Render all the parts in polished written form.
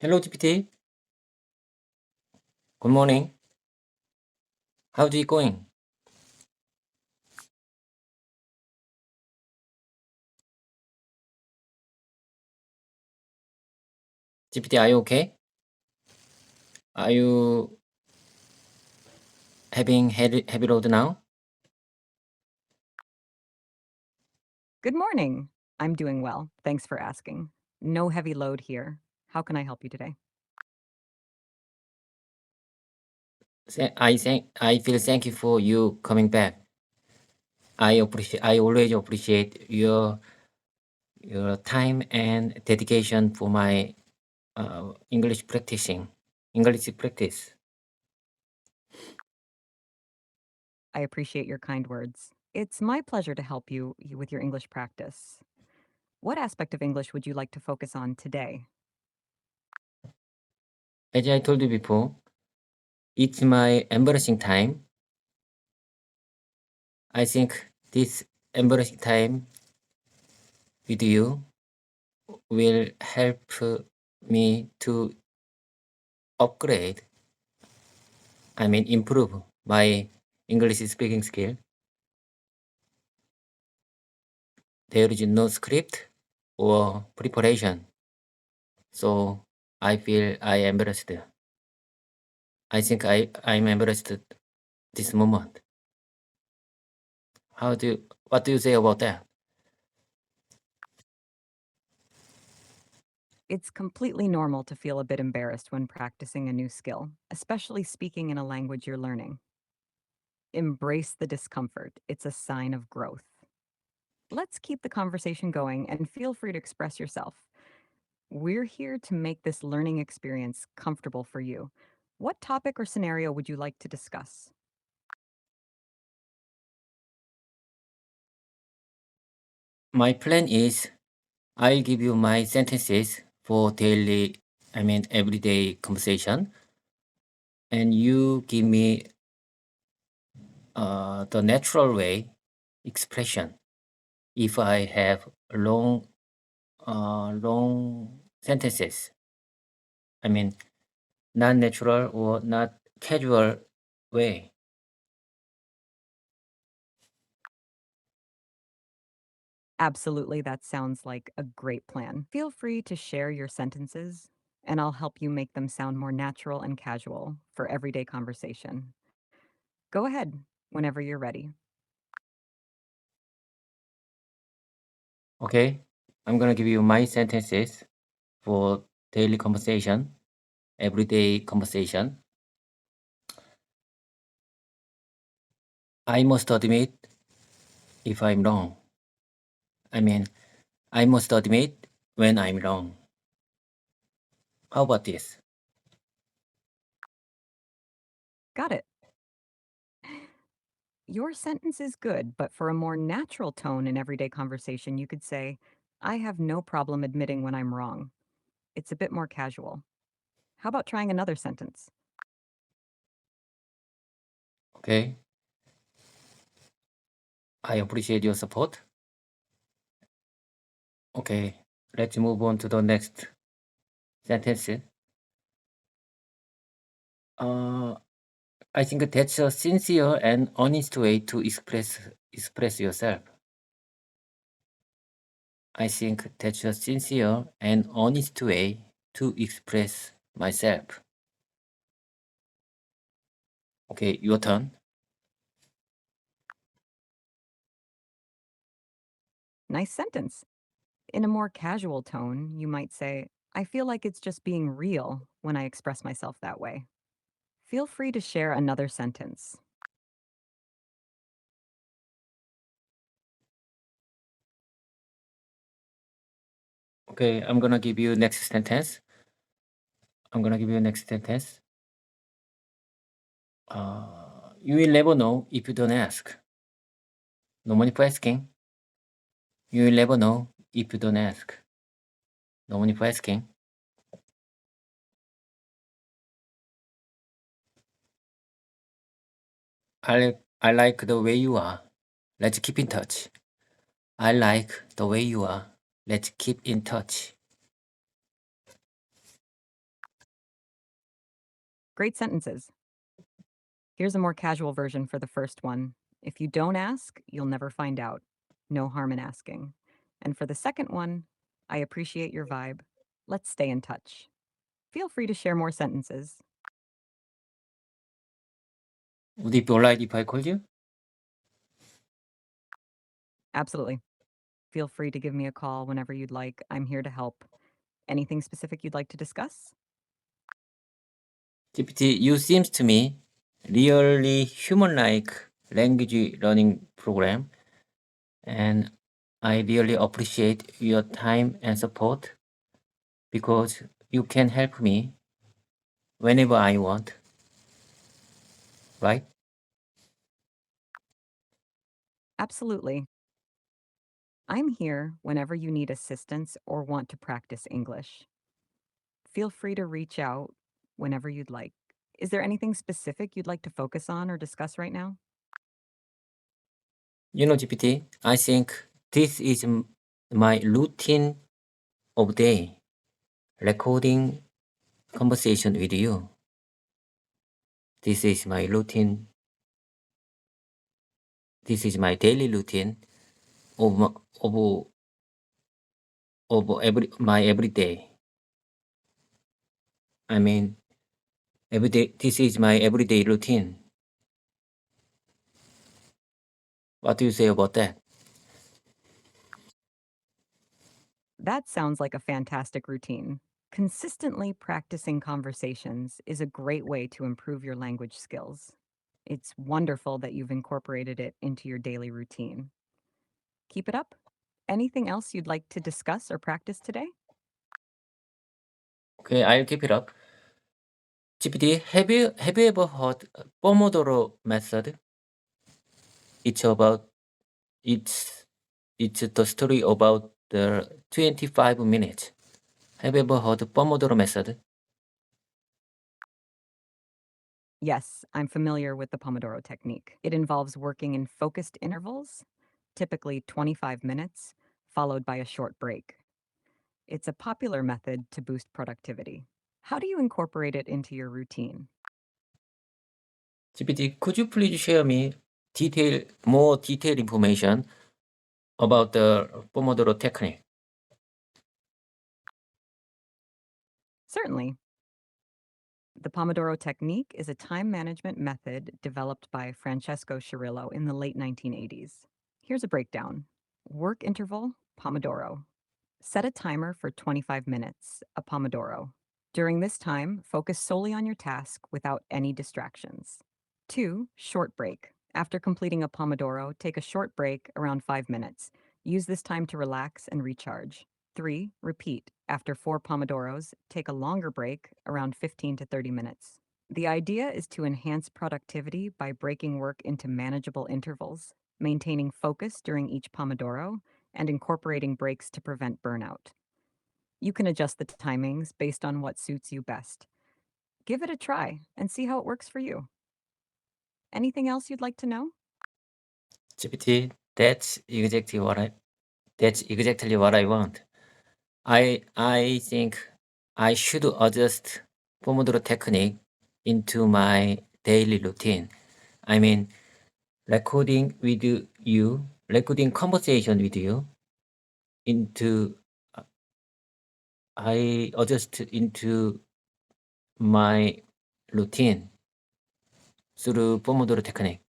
Hello, GPT. Good morning. How's it going? GPT, are you okay? Are you having heavy load now? Good morning. I'm doing well. Thanks for asking. No heavy load here. How can I help you today? I feel thank you for you coming back. I always appreciate your time and dedication for my English practice. I appreciate your kind words. It's my pleasure to help you with your English practice. What aspect of English would you like to focus on today? As I told you before, it's my embarrassing time. I think this embarrassing time with you will help me to improve my English speaking skill. There is no script or preparation, so I feel embarrassed. I think I'm embarrassed this moment. What do you say about that? It's completely normal to feel a bit embarrassed when practicing a new skill, especially speaking in a language you're learning. Embrace the discomfort. It's a sign of growth. Let's keep the conversation going and feel free to express yourself. We're here to make this learning experience comfortable for you. What topic or scenario would you like to discuss? My plan is I'll give you my sentences for everyday conversation, and you give me the natural way expression. If I have long sentences, not natural or not casual way. Absolutely, that sounds like a great plan. Feel free to share your sentences, and I'll help you make them sound more natural and casual for everyday conversation. Go ahead whenever you're ready. Okay, I'm gonna give you my sentences for daily conversation, everyday conversation. I must admit if I'm wrong. I must admit when I'm wrong. How about this? Got it. Your sentence is good, but for a more natural tone in everyday conversation, you could say, I have no problem admitting when I'm wrong. It's a bit more casual. How about trying another sentence? Okay, I appreciate your support. Okay, let's move on to the next sentence. I think that's a sincere and honest way to express yourself. I think that's a sincere and honest way to express myself. Okay, your turn. Nice sentence. In a more casual tone, you might say, I feel like it's just being real when I express myself that way. Feel free to share another sentence. Okay, I'm gonna give you next sentence. You will never know if you don't ask. No money for asking. You will never know if you don't ask. No money for asking. I like the way you are. Let's keep in touch. I like the way you are. Let's keep in touch. Great sentences. Here's a more casual version for the first one. If you don't ask, you'll never find out. No harm in asking. And for the second one, I appreciate your vibe. Let's stay in touch. Feel free to share more sentences. Would it be alright if I called you? Absolutely. Feel free to give me a call whenever you'd like. I'm here to help. Anything specific you'd like to discuss? GPT, you seems to me really human-like language learning program, and I really appreciate your time and support because you can help me whenever I want, right? Absolutely. I'm here whenever you need assistance or want to practice English. Feel free to reach out whenever you'd like. Is there anything specific you'd like to focus on or discuss right now? You know, GPT, I think this is my routine of day, recording conversation with you. This is my routine. This is my daily routine of my everyday. I mean, every day. This is my everyday routine. What do you say about that? That sounds like a fantastic routine. Consistently practicing conversations is a great way to improve your language skills. It's wonderful that you've incorporated it into your daily routine. Keep it up. Anything else you'd like to discuss or practice today? Okay, I'll keep it up. GPT, have you ever heard Pomodoro method? It's about it's the story about the 25 minutes. Have you ever heard Pomodoro method? Yes, I'm familiar with the Pomodoro technique. It involves working in focused intervals, typically 25 minutes, followed by a short break. It's a popular method to boost productivity. How do you incorporate it into your routine? GPT, could you please share me more detailed information about the Pomodoro technique? Certainly. The Pomodoro technique is a time management method developed by Francesco Cirillo in the late 1980s. Here's a breakdown. Work interval, Pomodoro. Set a timer for 25 minutes, a Pomodoro. During this time, focus solely on your task without any distractions. 2. Short break. After completing a Pomodoro, take a short break around 5 minutes. Use this time to relax and recharge. 3. Repeat. After 4 Pomodoros, take a longer break around 15 to 30 minutes. The idea is to enhance productivity by breaking work into manageable intervals, maintaining focus during each Pomodoro, and incorporating breaks to prevent burnout. You can adjust the timings based on what suits you best. Give it a try and see how it works for you. Anything else you'd like to know? GPT, that's exactly what I want. I think I should adjust Pomodoro technique into my daily routine. I mean, recording conversation with you into I adjust into my routine through Pomodoro technique.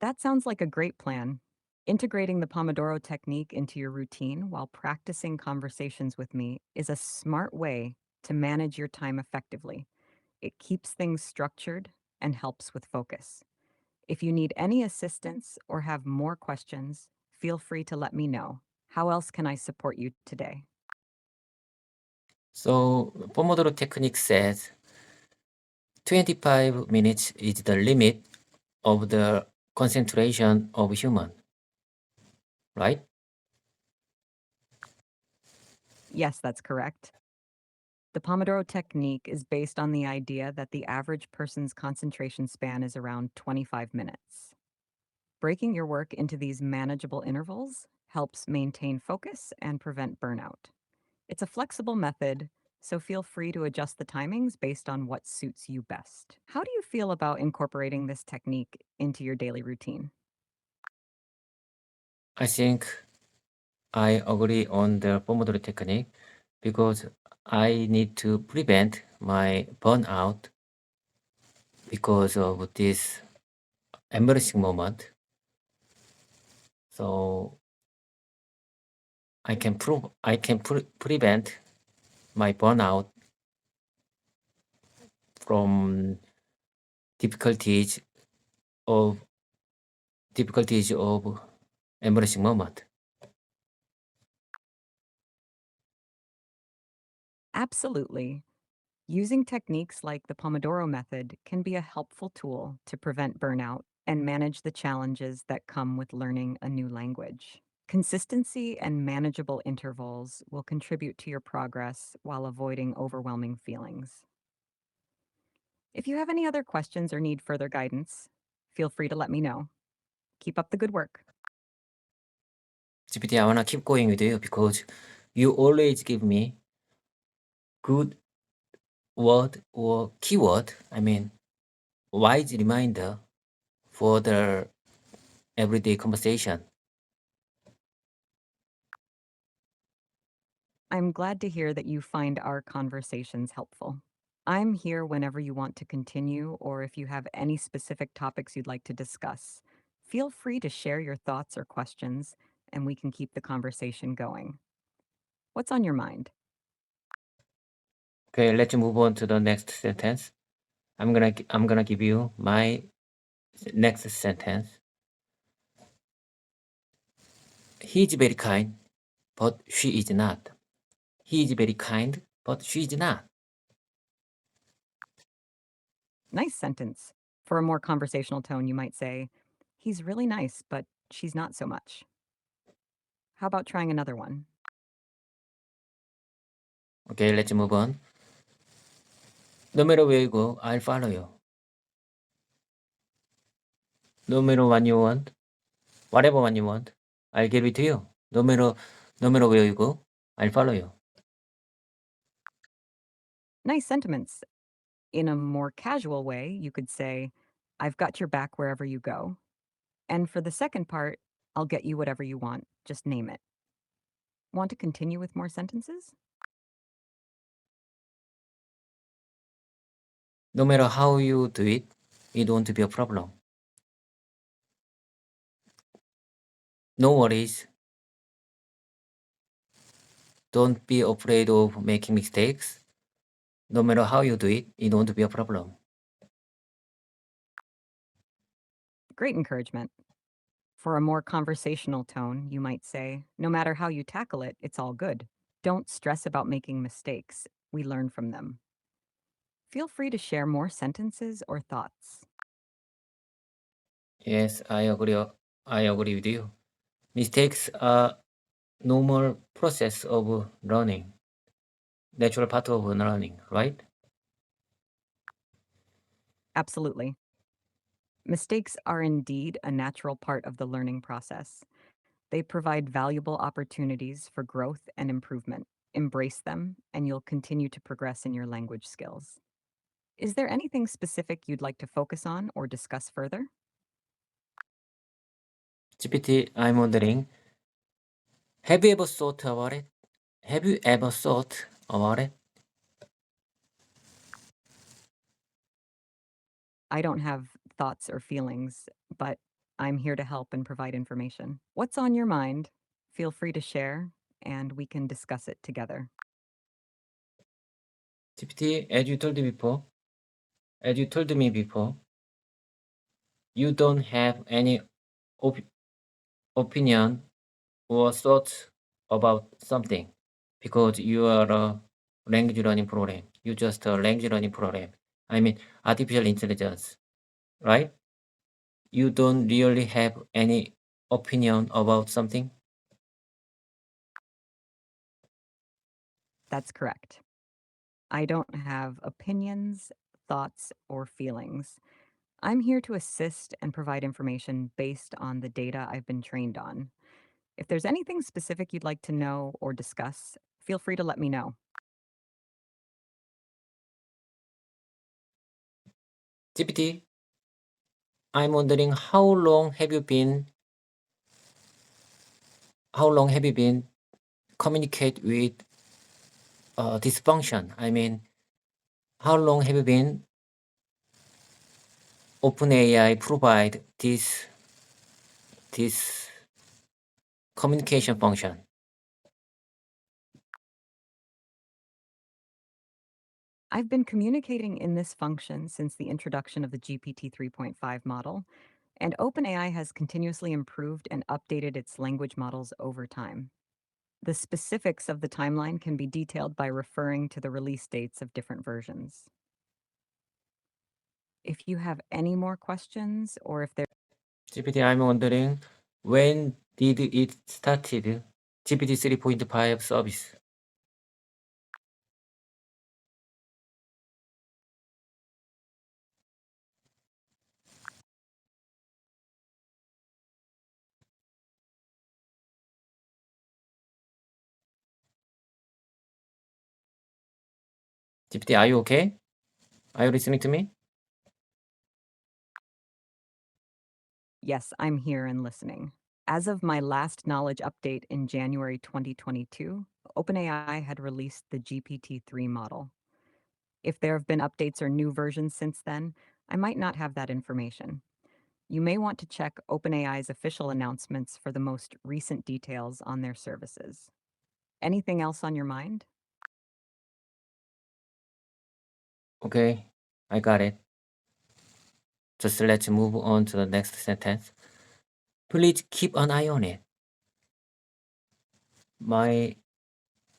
That sounds like a great plan. Integrating the Pomodoro technique into your routine while practicing conversations with me is a smart way to manage your time effectively. It keeps things structured and helps with focus. If you need any assistance or have more questions, feel free to let me know. How else can I support you today? So Pomodoro technique says 25 minutes is the limit of the concentration of human, right? Yes, that's correct. The Pomodoro technique is based on the idea that the average person's concentration span is around 25 minutes. Breaking your work into these manageable intervals helps maintain focus and prevent burnout. It's a flexible method, so feel free to adjust the timings based on what suits you best. How do you feel about incorporating this technique into your daily routine? I think I agree on the Pomodoro technique because I need to prevent my burnout because of this embarrassing moment. So I can prevent my burnout from difficulties of difficulties of embarrassing moment. Absolutely. Using techniques like the Pomodoro method can be a helpful tool to prevent burnout and manage the challenges that come with learning a new language. Consistency and manageable intervals will contribute to your progress while avoiding overwhelming feelings. If you have any other questions or need further guidance, feel free to let me know. Keep up the good work. GPT, I wanna keep going with you because you always give me good word or keyword. I mean, wise reminder for the everyday conversation. I'm glad to hear that you find our conversations helpful. I'm here whenever you want to continue or if you have any specific topics you'd like to discuss. Feel free to share your thoughts or questions, and we can keep the conversation going. What's on your mind? Okay, let's move on to the next sentence. I'm gonna give you my next sentence. He is very kind, but she is not. He is very kind, but she is not. Nice sentence. For a more conversational tone, you might say, he's really nice, but she's not so much. How about trying another one? Okay, let's move on. No matter where you go, I'll follow you. No matter what you want, whatever one you want, I'll give it to you. No matter where you go, I'll follow you. Nice sentiments. In a more casual way, you could say, I've got your back wherever you go. And for the second part, I'll get you whatever you want. Just name it. Want to continue with more sentences? No matter how you do it, it won't be a problem. No worries. Don't be afraid of making mistakes. No matter how you do it, it won't be a problem. Great encouragement. For a more conversational tone, you might say, no matter how you tackle it, it's all good. Don't stress about making mistakes. We learn from them. Feel free to share more sentences or thoughts. Yes, I agree with you. Mistakes are normal process of learning, natural part of learning, right? Absolutely. Mistakes are indeed a natural part of the learning process. They provide valuable opportunities for growth and improvement. Embrace them, and you'll continue to progress in your language skills. Is there anything specific you'd like to focus on or discuss further? GPT, I'm wondering, have you ever thought about it? Have you ever thought about it? I don't have thoughts or feelings, but I'm here to help and provide information. What's on your mind? Feel free to share, and we can discuss it together. GPT, as you told me before, you don't have any op- opinion or thoughts about something because you are a language learning program. You just a language learning program. I mean, artificial intelligence, right? You don't really have any opinion about something. That's correct. I don't have opinions, thoughts, or feelings. I'm here to assist and provide information based on the data I've been trained on. If there's anything specific you'd like to know or discuss, Feel free to let me know. GPT, I'm wondering how long have you been communicate with this function? I mean, how long have you been OpenAI provide this communication function? I've been communicating in this function since the introduction of the GPT 3.5 model, and OpenAI has continuously improved and updated its language models over time. The specifics of the timeline can be detailed by referring to the release dates of different versions. If you have any more questions or if there GPT, I'm wondering when did it started GPT 3.5 service? GPT, are you okay? Are you listening to me? Yes, I'm here and listening. As of my last knowledge update in January 2022, OpenAI had released the GPT-3 model. If there have been updates or new versions since then, I might not have that information. You may want to check OpenAI's official announcements for the most recent details on their services. Anything else on your mind? Okay, I got it. Just let's move on to the next sentence. Please keep an eye on it. My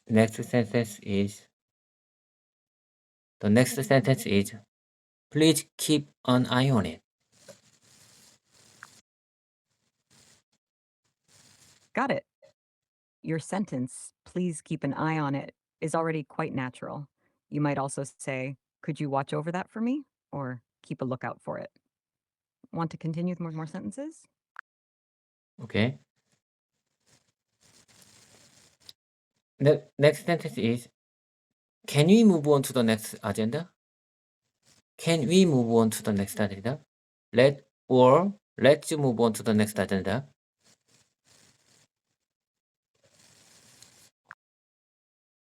next sentence is please keep an eye on it. Got it. Your sentence, please keep an eye on it, is already quite natural. You might also say, could you watch over that for me? Or keep a lookout for it. Want to continue with more sentences? Okay. The next sentence is, can we move on to the next agenda? Can we move on to the next agenda? Let's move on to the next agenda.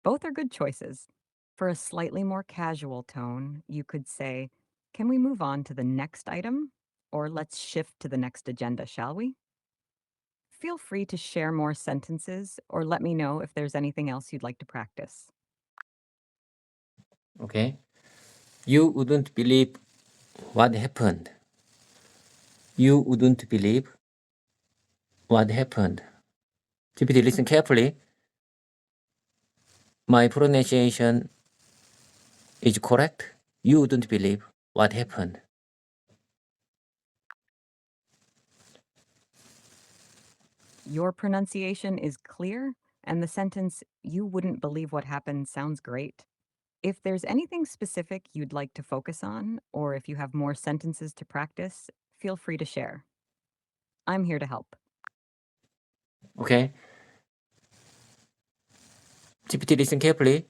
Both are good choices. For a slightly more casual tone, you could say, can we move on to the next item? Or let's shift to the next agenda, shall we? Feel free to share more sentences or let me know if there's anything else you'd like to practice. Okay. You wouldn't believe what happened. You wouldn't believe what happened. GPT, listen carefully. My pronunciation is correct. You wouldn't believe what happened. Your pronunciation is clear, and the sentence, you wouldn't believe what happened, sounds great. If there's anything specific you'd like to focus on, or if you have more sentences to practice, feel free to share. I'm here to help. Okay. GPT, listen carefully.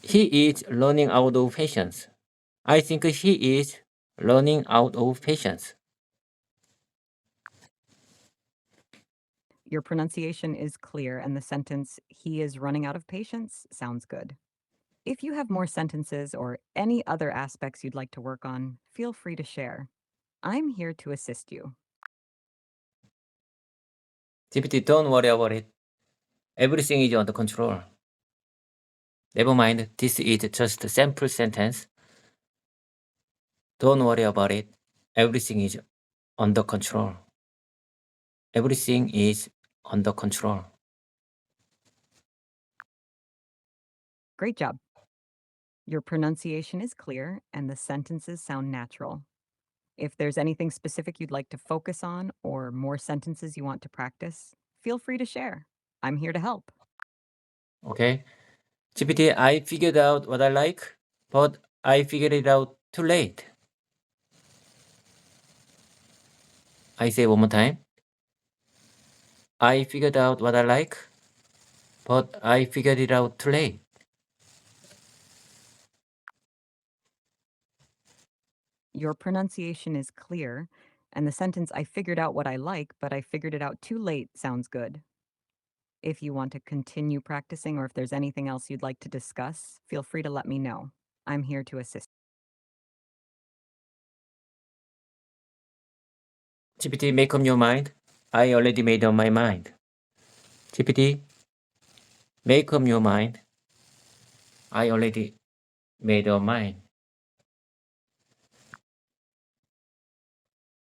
He is running out of patience. I think he is running out of patience. Your pronunciation is clear, and the sentence, he is running out of patience, sounds good. If you have more sentences or any other aspects you'd like to work on, feel free to share. I'm here to assist you. GPT, don't worry about it. Everything is under control. Never mind, this is just a sample sentence. Don't worry about it. Everything is under control. Everything is under control. Great job. Your pronunciation is clear and the sentences sound natural. If there's anything specific you'd like to focus on or more sentences you want to practice, feel free to share. I'm here to help. Okay. GPT, I figured out what I like, but I figured it out too late. I say one more time. I figured out what I like, but I figured it out too late. Your pronunciation is clear, and the sentence "I figured out what I like, but I figured it out too late" sounds good. If you want to continue practicing or if there's anything else you'd like to discuss, feel free to let me know. I'm here to assist. GPT, make up your mind. I already made up my mind. GPT, make up your mind. I already made up mine.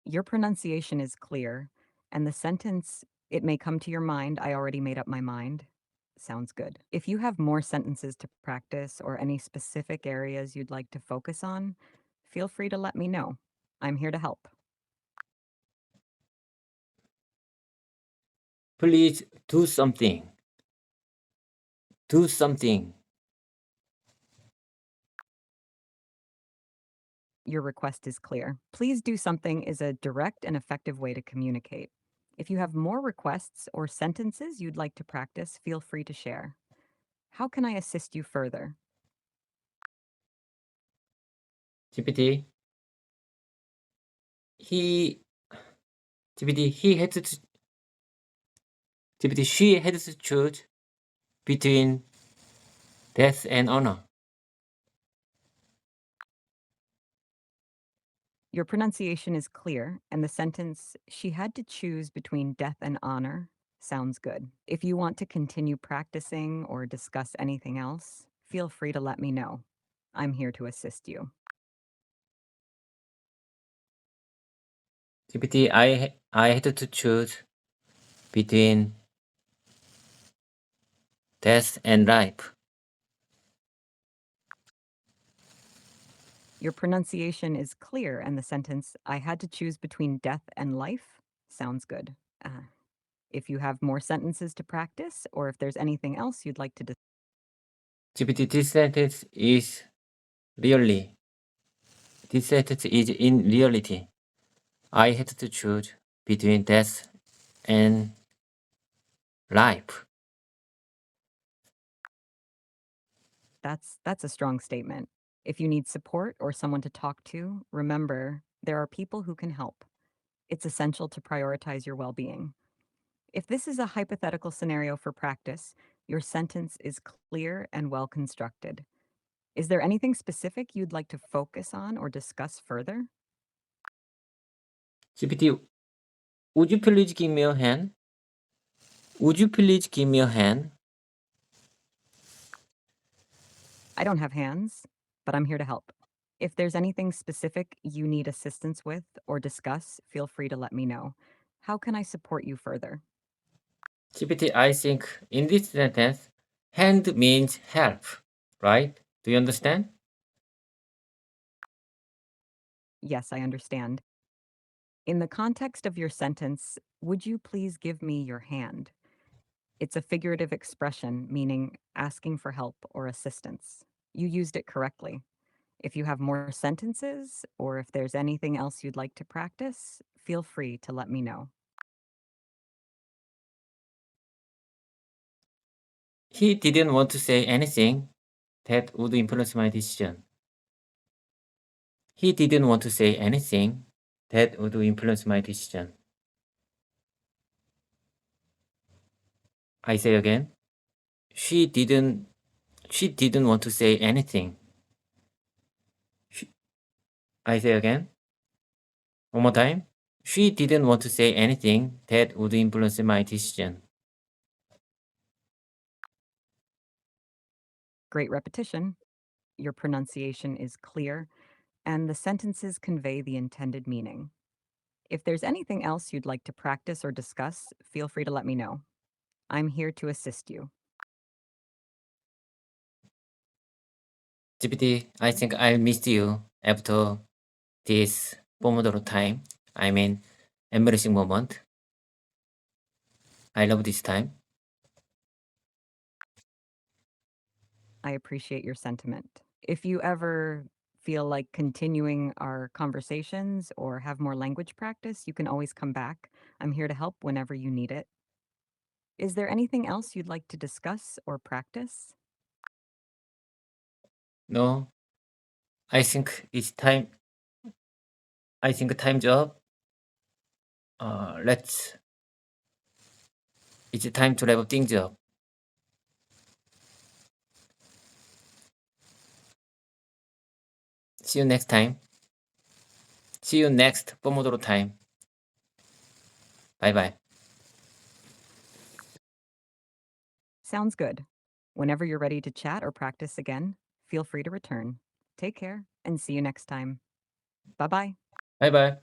Your pronunciation is clear, and the sentence "It may come to your mind, I already made up my mind" sounds good. If you have more sentences to practice or any specific areas you'd like to focus on, feel free to let me know. I'm here to help. Please do something. Do something. Your request is clear. "Please do something" is a direct and effective way to communicate. If you have more requests or sentences you'd like to practice, feel free to share. How can I assist you further? GPT, he GPT, he had to GPT, she had to choose between death and honor. Your pronunciation is clear, and the sentence "she had to choose between death and honor" sounds good. If you want to continue practicing or discuss anything else, feel free to let me know. I'm here to assist you. GPT, I had to choose between death and life. Your pronunciation is clear, and the sentence "I had to choose between death and life" sounds good. If you have more sentences to practice, or if there's anything else you'd like to discuss. GPT, this sentence is really. This sentence is in reality. I had to choose between death and life. That's a strong statement. If you need support or someone to talk to, remember there are people who can help. It's essential to prioritize your well-being. If this is a hypothetical scenario for practice, your sentence is clear and well constructed. Is there anything specific you'd like to focus on or discuss further? GPT, would you please give me a hand? Would you please give me a hand? I don't have hands, but I'm here to help. If there's anything specific you need assistance with or discuss, feel free to let me know. How can I support you further? GPT, I think in this sentence, hand means help, right? Do you understand? Yes, I understand. In the context of your sentence, "Would you please give me your hand?" It's a figurative expression meaning asking for help or assistance. You used it correctly. If you have more sentences or if there's anything else you'd like to practice, feel free to let me know. He didn't want to say anything that would influence my decision. He didn't want to say anything that would influence my decision. I say again. She didn't she didn't want to say anything. I say again. One more time. She didn't want to say anything that would influence my decision. Great repetition. Your pronunciation is clear, and the sentences convey the intended meaning. If there's anything else you'd like to practice or discuss, feel free to let me know. I'm here to assist you. GPT, I think I missed you after this Pomodoro time. I mean, embarrassing moment. I love this time. I appreciate your sentiment. If you ever feel like continuing our conversations or have more language practice, you can always come back. I'm here to help whenever you need it. Is there anything else you'd like to discuss or practice? No, I think it's time. I think time's up. Let's. It's time to wrap things up. See you next time. See you next Pomodoro time. Bye bye. Sounds good. Whenever you're ready to chat or practice again, feel free to return. Take care and see you next time. Bye bye. Bye bye.